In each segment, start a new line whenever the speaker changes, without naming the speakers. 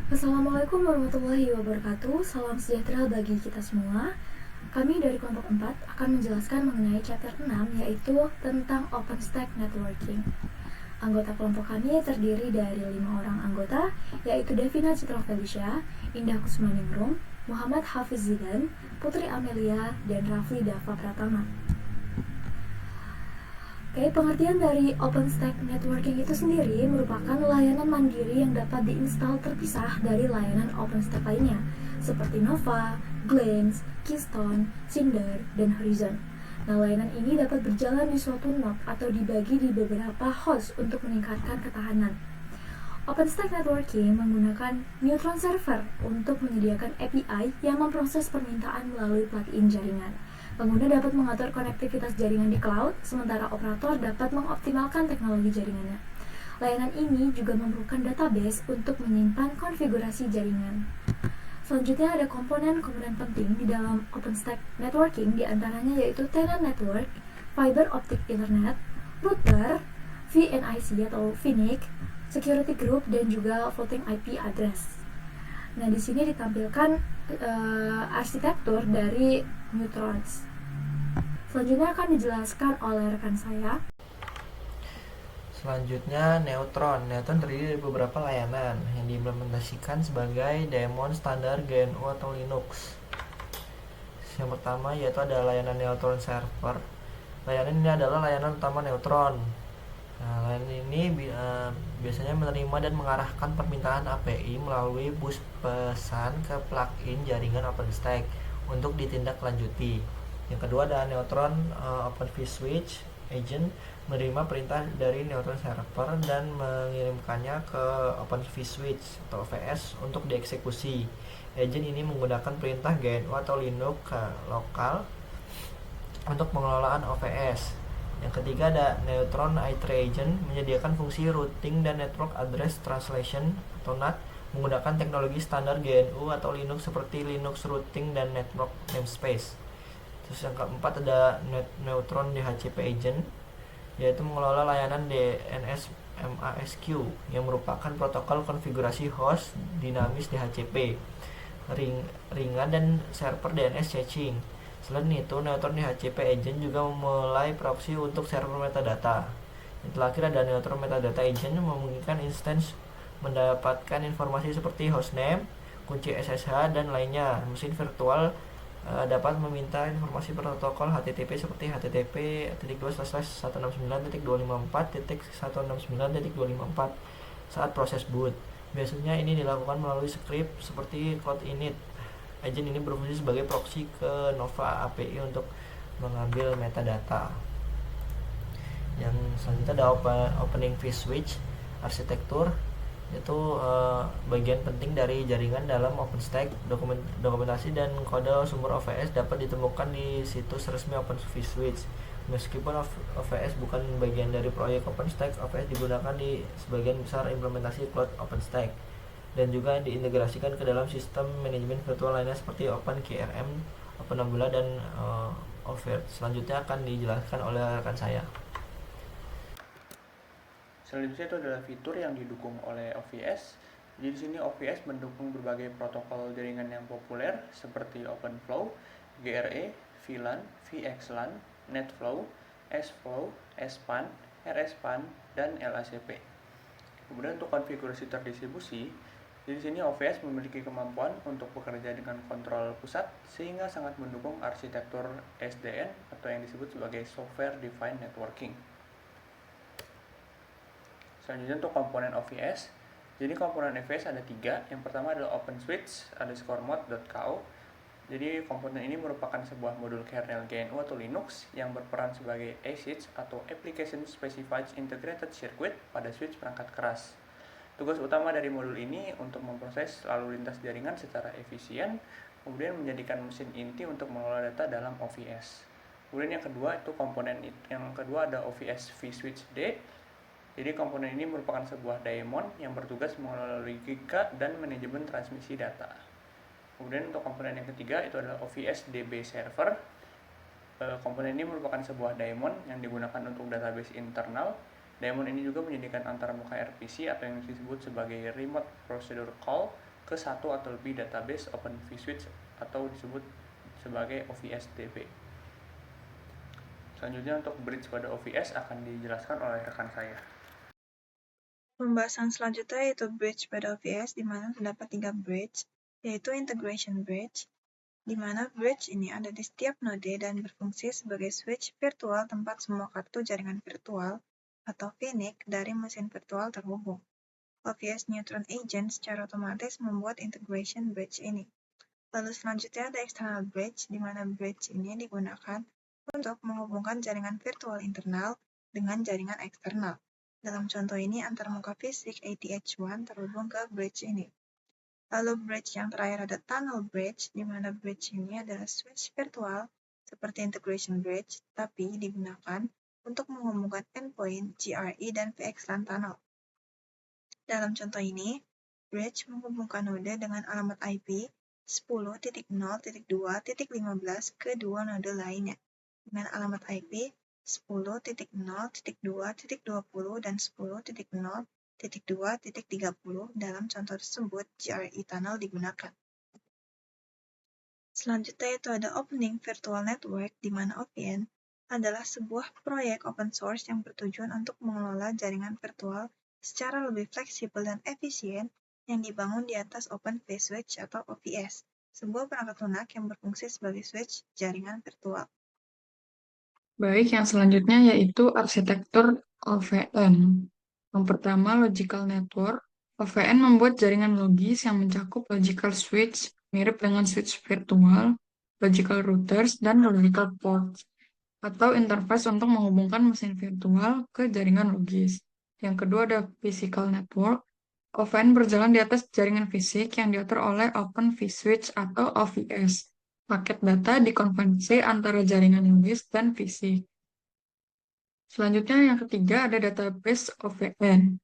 Assalamualaikum warahmatullahi wabarakatuh. Salam sejahtera bagi kita semua. Kami dari kelompok 4 akan menjelaskan mengenai chapter 6, yaitu tentang OpenStack Networking. Anggota kelompok kami terdiri dari 5 orang anggota, yaitu Devina Citra Felicia, Indah Kusmaningrum, Muhammad Hafiz Zidan, Putri Amelia, dan Rafli Dava Pratama. Oke, pengertian dari OpenStack Networking itu sendiri merupakan layanan mandiri yang dapat diinstal terpisah dari layanan OpenStack lainnya, seperti Nova, Glance, Keystone, Cinder, dan Horizon. Nah, layanan ini dapat berjalan di suatu node atau dibagi di beberapa host untuk meningkatkan ketahanan. OpenStack Networking menggunakan Neutron Server untuk menyediakan API yang memproses permintaan melalui plugin jaringan. Pengguna dapat mengatur konektivitas jaringan di cloud, sementara operator dapat mengoptimalkan teknologi jaringannya. Layanan ini juga memerlukan database untuk menyimpan konfigurasi jaringan. Selanjutnya ada komponen-komponen penting di dalam OpenStack Networking, diantaranya yaitu tenant network, fiber optic Ethernet, router, VNIC atau VNIC, security group, dan juga floating IP address. Nah, di sini ditampilkan arsitektur dari Neutrons. Selanjutnya akan dijelaskan oleh rekan saya.
Selanjutnya, Neutron. Neutron terdiri dari beberapa layanan yang diimplementasikan sebagai daemon standar GNU atau Linux. Yang pertama yaitu ada layanan Neutron Server. Layanan ini adalah layanan utama Neutron. Nah, layanan ini biasanya menerima dan mengarahkan permintaan API melalui bus pesan ke plugin jaringan OpenStack untuk ditindaklanjuti. Yang kedua ada Neutron Open vSwitch Agent, menerima perintah dari Neutron Server dan mengirimkannya ke Open vSwitch atau OVS untuk dieksekusi. Agent ini menggunakan perintah GNU atau Linux lokal untuk pengelolaan OVS. Yang ketiga ada Neutron I3 Agent, menyediakan fungsi routing dan network address translation atau NAT menggunakan teknologi standar GNU atau Linux seperti Linux Routing dan Network Namespace. Terus yang keempat ada Neutron DHCP Agent, yaitu mengelola layanan DNS MASQ yang merupakan protokol konfigurasi host dinamis DHCP, ringan dan server DNS caching. Selain itu, Neutron DHCP Agent juga memulai proxy untuk server metadata. Yang terakhir ada Neutron Metadata Agent yang memungkinkan instance mendapatkan informasi seperti hostname, kunci SSH, dan lainnya. Mesin virtual dapat meminta informasi protokol HTTP seperti http://169.124.169.254 saat proses boot. Biasanya ini dilakukan melalui script seperti cloud init. Agent ini berfungsi sebagai proxy ke Nova API untuk mengambil metadata. Yang selanjutnya ada opening vSwitch arsitektur, itu bagian penting dari jaringan dalam OpenStack. Dokumentasi dan kode sumber OVS dapat ditemukan di situs resmi Open vSwitch. Meskipun OVS bukan bagian dari proyek OpenStack, OVS digunakan di sebagian besar implementasi cloud OpenStack dan juga diintegrasikan ke dalam sistem manajemen virtual lainnya seperti OpenKRM, OpenNebula, dan Overt. Selanjutnya akan dijelaskan oleh rekan saya.
Selanjutnya itu adalah fitur yang didukung oleh OVS. Jadi di sini OVS mendukung berbagai protokol jaringan yang populer seperti OpenFlow, GRE, VLAN, VXLAN, NetFlow, SFlow, SPAN, RSPAN, dan LACP. Kemudian untuk konfigurasi terdistribusi, di sini OVS memiliki kemampuan untuk bekerja dengan kontrol pusat sehingga sangat mendukung arsitektur SDN atau yang disebut sebagai Software Defined Networking. Selanjutnya untuk komponen OVS. Jadi komponen OVS ada 3. Yang pertama adalah OpenSwitch _mod.ko. Jadi komponen ini merupakan sebuah modul kernel GNU atau Linux yang berperan sebagai ASIC atau Application Specified Integrated Circuit pada switch perangkat keras. Tugas utama dari modul ini untuk memproses lalu lintas jaringan secara efisien, kemudian menjadikan mesin inti untuk mengelola data dalam OVS. Kemudian yang kedua ada OVS vSwitch D. Jadi komponen ini merupakan sebuah daemon yang bertugas mengelola logika dan manajemen transmisi data. Kemudian untuk komponen yang ketiga itu adalah OVS DB Server. Komponen ini merupakan sebuah daemon yang digunakan untuk database internal. Daemon ini juga menyediakan antarmuka RPC atau yang disebut sebagai Remote Procedure Call ke satu atau lebih database Open vSwitch atau disebut sebagai OVS DB. Selanjutnya untuk bridge pada OVS akan dijelaskan oleh rekan saya.
Pembahasan selanjutnya yaitu bridge pada OVS, di mana terdapat 3 bridge, yaitu integration bridge, di mana bridge ini ada di setiap node dan berfungsi sebagai switch virtual tempat semua kartu jaringan virtual atau VNIC dari mesin virtual terhubung. OVS Neutron Agent secara otomatis membuat integration bridge ini. Lalu selanjutnya ada external bridge, di mana bridge ini digunakan untuk menghubungkan jaringan virtual internal dengan jaringan eksternal. Dalam contoh ini, antarmuka fisik ATH1 terhubung ke bridge ini. Lalu bridge yang terakhir ada tunnel bridge, di mana bridge ini adalah switch virtual seperti integration bridge, tapi digunakan untuk menghubungkan endpoint, GRE, dan VXLAN tunnel. Dalam contoh ini, bridge menghubungkan node dengan alamat IP 10.0.2.15 ke dua node lainnya, dengan alamat IP 10.0.2.20 dan 10.0.2.30. Dalam contoh tersebut, GRE tunnel digunakan. Selanjutnya itu ada Opening Virtual Network, di mana OVN adalah sebuah proyek open source yang bertujuan untuk mengelola jaringan virtual secara lebih fleksibel dan efisien yang dibangun di atas Open vSwitch atau OVS, sebuah perangkat lunak yang berfungsi sebagai switch jaringan virtual.
Baik, yang selanjutnya yaitu arsitektur OVN. Yang pertama, logical network. OVN membuat jaringan logis yang mencakup logical switch, mirip dengan switch virtual, logical routers, dan logical ports, atau interface untuk menghubungkan mesin virtual ke jaringan logis. Yang kedua ada physical network. OVN berjalan di atas jaringan fisik yang diatur oleh Open vSwitch atau OVS. Paket data dikonvensi antara jaringan logis dan fisik. Selanjutnya yang ketiga ada database OVN.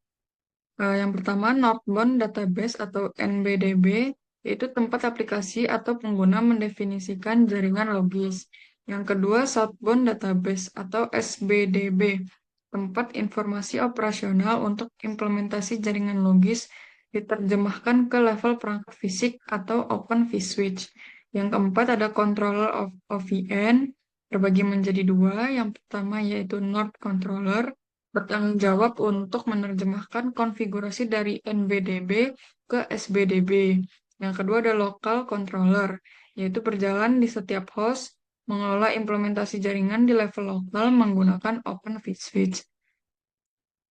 Yang pertama Northbound Database atau NBDB, yaitu tempat aplikasi atau pengguna mendefinisikan jaringan logis. Yang kedua Southbound Database atau SBDB, tempat informasi operasional untuk implementasi jaringan logis diterjemahkan ke level perangkat fisik atau Open vSwitch. Yang keempat ada Controller of OVN, terbagi menjadi dua. Yang pertama yaitu Node Controller, bertanggung jawab untuk menerjemahkan konfigurasi dari NBDB ke SBDB. Yang kedua ada Local Controller, yaitu berjalan di setiap host, mengelola implementasi jaringan di level lokal menggunakan Open vSwitch.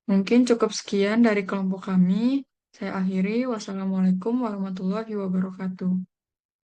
Mungkin cukup sekian dari kelompok kami. Saya akhiri. Wassalamualaikum warahmatullahi wabarakatuh.